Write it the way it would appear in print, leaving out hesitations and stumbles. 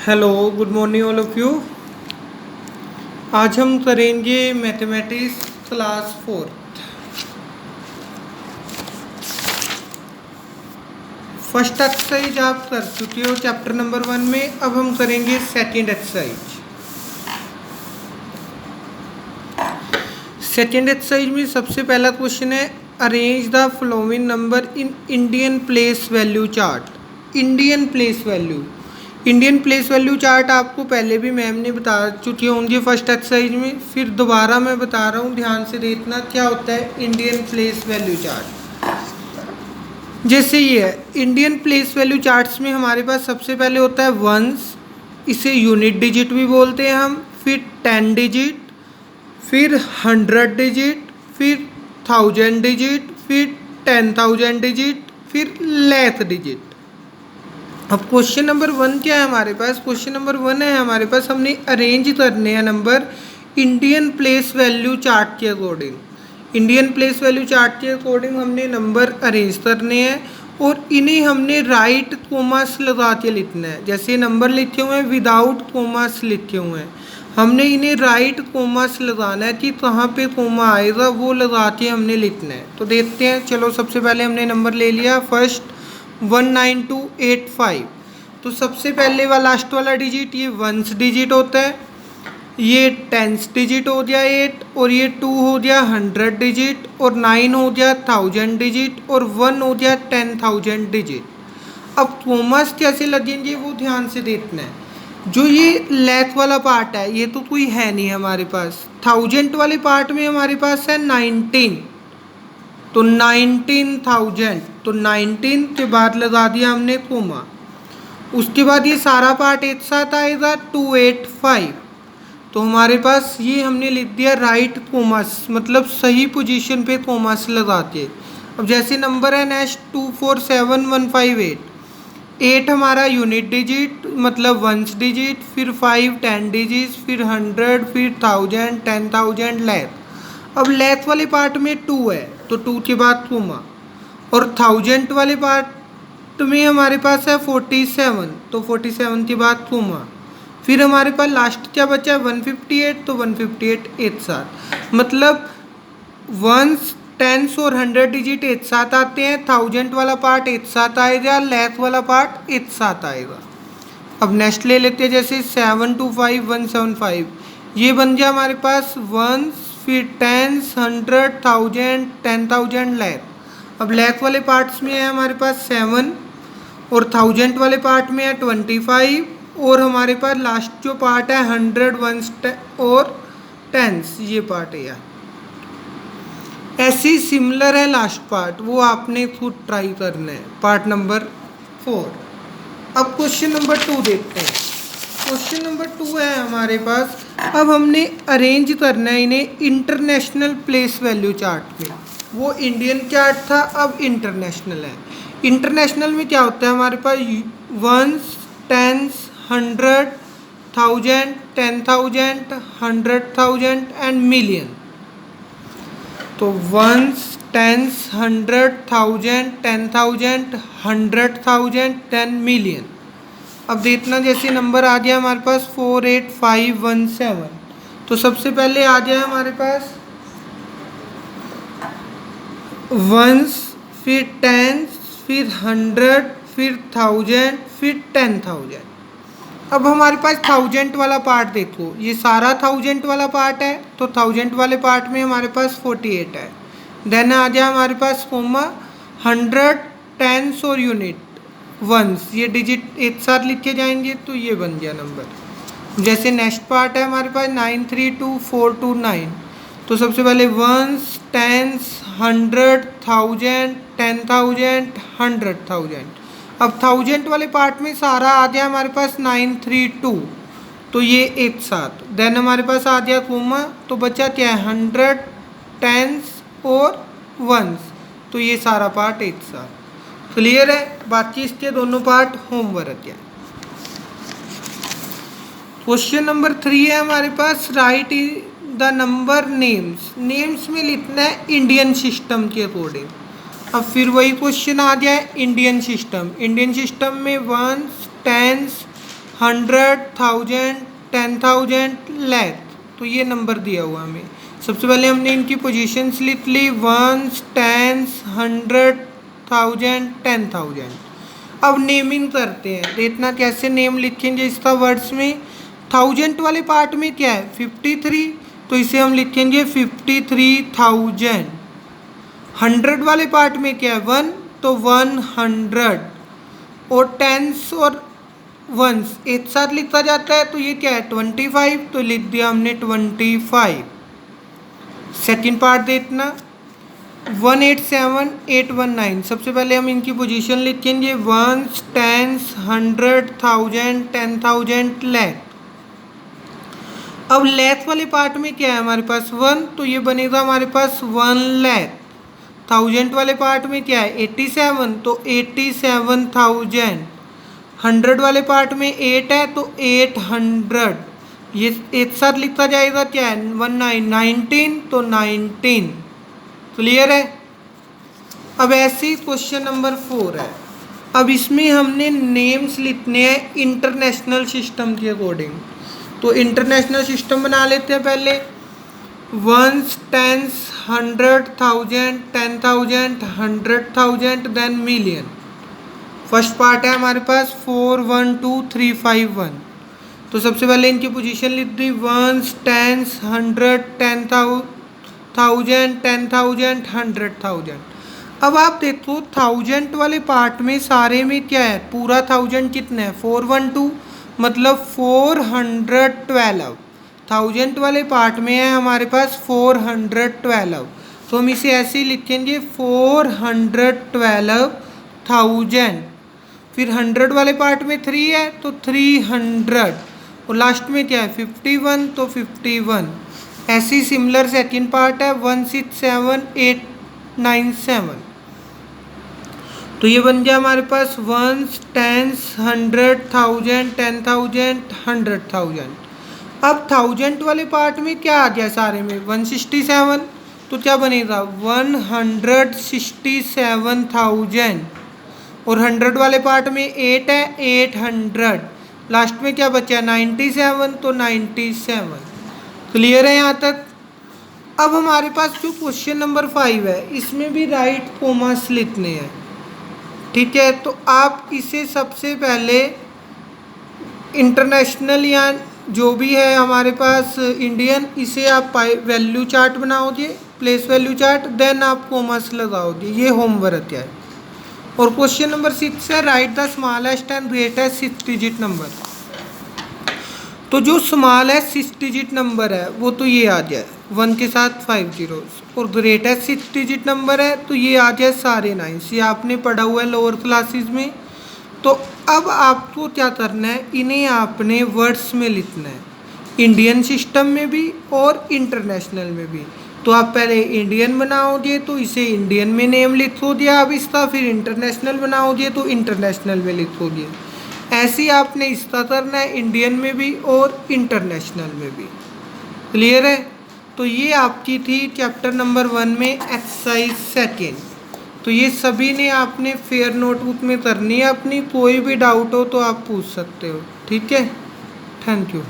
Hello good morning all of you. आज हम करेंगे मैथमेटिक्स क्लास 4। फर्स्ट एक्सरसाइज आप कर चुके हो चैप्टर नंबर 1 में। अब हम करेंगे सेकंड एक्सरसाइज। सेकंड एक्सरसाइज में सबसे पहला क्वेश्चन है, arrange the following number in Indian place value chart. Indian place value chart आपको पहले भी मैम ने बता चुकी होंगी फर्स्ट एक्सरसाइज में, फिर दोबारा मैं बता रहा हूँ, ध्यान से देखना क्या होता है इंडियन प्लेस वैल्यू चार्ट। जैसे ये है इंडियन प्लेस वैल्यू चार्ट्स में हमारे पास सबसे पहले होता है वंस, इसे यूनिट डिजिट भी बोलते हैं हम, फिर 10 डिजिट, फिर 100 डिजिट, फिर 1000 डिजिट, फिर 10,000 डिजिट, फिर लाख डिजिट। अब क्वेश्चन नंबर 1 क्या है हमारे पास? क्वेश्चन नंबर 1 है हमारे पास, हमने अरेंज करने हैं number Indian place value chart के according. Indian place value chart के अकॉर्डिंग हमने नंबर अरेंज करने हैं और इन्हें हमने राइट कोमास लगा के लिखना है। जैसे नंबर लिखे हुए हैं विदाउट कोमास लिखे हुए हैं, हमने इन्हें राइट कोमास लगाना है कि कहाँ पे कोमा आएगा वो लगा के हमने लिखना है। तो देखते हैं, चलो सबसे पहले हमने नंबर ले लिया फर्स्ट 19285। तो सबसे पहले वाला लास्ट वाला डिजिट ये वंस डिजिट होता है, ये टेंस डिजिट हो गया 8, और ये 2 हो गया 100 डिजिट, और 9 हो गया 1000 डिजिट, और 1 हो गया 10,000 डिजिट। अब कोमास कैसे लगेंगे वो ध्यान से देखना है। जो ये लैथ वाला पार्ट है ये तो कोई है नहीं हमारे पास। 1000 वाले पार्ट में हमारे पास है 19, तो 19,000, तो 19 के बाद लगा दिया हमने कोमा। उसके बाद ये सारा पार्ट एक साथ आएगा 285, तो हमारे पास ये हमने लिख दिया राइट कोमास, मतलब सही पोजीशन पे कोमास लगा के। अब जैसे नंबर है नेक्स्ट 247158, 8 हमारा यूनिट डिजिट मतलब वंस डिजिट, फिर 5 10 डिजिट, फिर 100, फिर 1000, 10,000, लाख। अब लाख वाले पार्ट में 2 है तो 2 के बाद कोमा, और 1000 वाले पार्ट में हमारे पास है 47, तो 47 के बाद कोमा। फिर हमारे पास लास्ट क्या बचा है 158, तो 158 एक साथ, मतलब वंस टेंस और 100 डिजिट एक साथ आते हैं, 1000 वाला पार्ट एक साथ आएगा, लाख वाला पार्ट एक साथ आएगा। अब नेक्स्ट ले लेते हैं, जैसे 725175, ये बन गया हमारे पास वंस, फिर टेंस, 100, 1000, 10,000, लाख। अब लाख वाले पार्ट्स में है हमारे पास 7, और 1000 वाले पार्ट में है 25, और हमारे पास लास्ट जो पार्ट है 100, वंस और टेंस, ये पार्ट है यार। ऐसे ही सिमिलर है लास्ट पार्ट, वो आपने खुद ट्राई करना है, पार्ट नंबर 4। अब क्वेश्चन नंबर 2 देखते हैं। क्वेश्चन नंबर 2 है हमारे पास, अब हमने अरेंज करना है इन्हें इंटरनेशनल प्लेस वैल्यू चार्ट में। वो इंडियन चार्ट था, अब इंटरनेशनल है। इंटरनेशनल में क्या होता है हमारे पास वंस, टेंस, 100, 1000, 10,000, 100,000 एंड मिलियन। तो वंस, टेंस, 100, 1000, 10,000, 100,000, 10 मिलियन। अब देखना, जैसे नंबर आ गया हमारे पास 48517, तो सबसे पहले आ जाए हमारे पास वंस, फिर टेंस, फिर 100, फिर 1000, फिर 10,000। अब हमारे पास 1000 वाला पार्ट देखो, ये सारा 1000 वाला पार्ट है, तो 1000 वाले पार्ट में हमारे पास 48 है। देन आ जाए हमारे पास कोमा, 100, टेंस और यूनिट वंस, ये डिजिट एक साथ लिखे जाएंगे, तो ये बन गया नंबर। जैसे नेक्स्ट पार्ट है हमारे पास 932429, तो सबसे पहले वंस, टेंस, 100, 1000, 10,000, 100,000। अब 1000 वाले पार्ट में सारा आ गया हमारे पास 932, तो ये एक साथ। देन हमारे पास आ गया कोमा, तो बचा क्या है 100, टेंस और वंस, तो ये सारा पार्ट एक साथ। क्लियर है? बाकी इसके दोनों पार्ट होमवर्क है। क्वेश्चन नंबर 3 है हमारे पास, write the number names. Names में लिखना है इंडियन सिस्टम के अकॉर्डिंग। अब फिर वही क्वेश्चन आ जाए इंडियन सिस्टम। इंडियन सिस्टम में वंस, टेंस, 100, 1000, 10,000, लाख। तो ये नंबर दिया हुआ हमें। सबसे पहले हमने इनकी पोजीशंस लिख ली, वंस, टेंस, 100, 1000, 10,000। अब नेमिंग करते हैं, देखना कैसे नेम लिखेंगे इसका वर्ड्स में। 1000 वाले पार्ट में क्या है 53, तो इसे हम लिखेंगे 53,000। 100 वाले पार्ट में क्या है 1, तो 100। और टेंस और वंस एक साथ लिखा जाता है, तो ये क्या है 25, तो लिख दिया हमने 25। सेकंड पार्ट देखना 187, 819। सबसे पहले हम इनकी पोजीशन लिखेंगे, वंस, टेंस, 100, 1000, 10,000, लाख। अब लाख वाले पार्ट में क्या है हमारे पास 1, तो ये बनेगा हमारे पास 1 लाख। 1000 वाले पार्ट में क्या है 87, तो 87,000। 100 वाले पार्ट में 8 है, तो 800। ये एक साथ लिखा जाएगा क्या है 19, तो 19। क्लियर है। अब ऐसे ही क्वेश्चन नंबर 4 है। अब इसमें हमने नेम्स लिखने हैं इंटरनेशनल सिस्टम के अकॉर्डिंग। तो इंटरनेशनल सिस्टम बना लेते हैं पहले, ones, tens, 100, 1000, 10,000, 100,000, then million. First part है हमारे पास 4, 1, 2, 3, 5, 1। तो सबसे पहले इनकी पोजीशन लिख दी, वंस, टेंस, 100, 10,000, 10,000, 100,000। अब आप देखो 1000 वाले पार्ट में सारे में क्या है, पूरा 1000 कितना है 412, मतलब 412। 1000 वाले पार्ट में है हमारे पास 412, तो हम इसे ऐसे ही लिखेंगे 412,000। फिर 100 वाले पार्ट में 3 है, तो 300। और लास्ट में क्या है 51, तो 51। ऐसी सिमिलर सेकंड पार्ट है 167,897। तो ये बन गया हमारे पास वंस, टेंस, 100, 1000, 10,000, 100,000। अब 1000 वाले पार्ट में क्या आ गया सारे में 167, तो क्या बनेगा 167,000। और 100 वाले पार्ट में 8 है, 800। लास्ट में क्या बचा 97, तो 97। क्लियर है यहाँ तक। अब हमारे पास जो क्वेश्चन नंबर 5 है, इसमें भी राइट कॉमास लिखने हैं। ठीक है, तो आप इसे सबसे पहले इंटरनेशनल या जो भी है हमारे पास इंडियन, इसे आप वैल्यू चार्ट बनाओगे, प्लेस वैल्यू चार्ट, देन आप कॉमास लगाओगे। ये होमवर्क है। और क्वेश्चन नंबर 6 है, right the smallest and greatest 6 digit number. तो जो स्मॉलेस्ट 6 डिजिट नंबर है वो तो ये आ जाए 1 के साथ 5 zeros, और ग्रेटेस्ट 6 डिजिट नंबर है तो ये आ जाए सारे 9। ये आपने पढ़ा हुआ है लोअर क्लासेस में। तो अब आपको क्या करना है, इन्हें आपने वर्ड्स में लिखना है, इंडियन सिस्टम में भी और इंटरनेशनल में भी। तो आप पहले इंडियन बनाओगे तो इसे इंडियन में नेम लिखोगे आप इसका, फिर इंटरनेशनल बनाओगे तो इंटरनेशनल में लिखोगे। ऐसे ही आपने इसका करना है इंडियन में भी और इंटरनेशनल में भी। क्लियर है। तो ये आपकी थी चैप्टर नंबर 1 में एक्सरसाइज 2। तो ये सभी ने आपने फेयर नोटबुक में करनी है अपनी। कोई भी डाउट हो तो आप पूछ सकते हो। ठीक है, थैंक यू।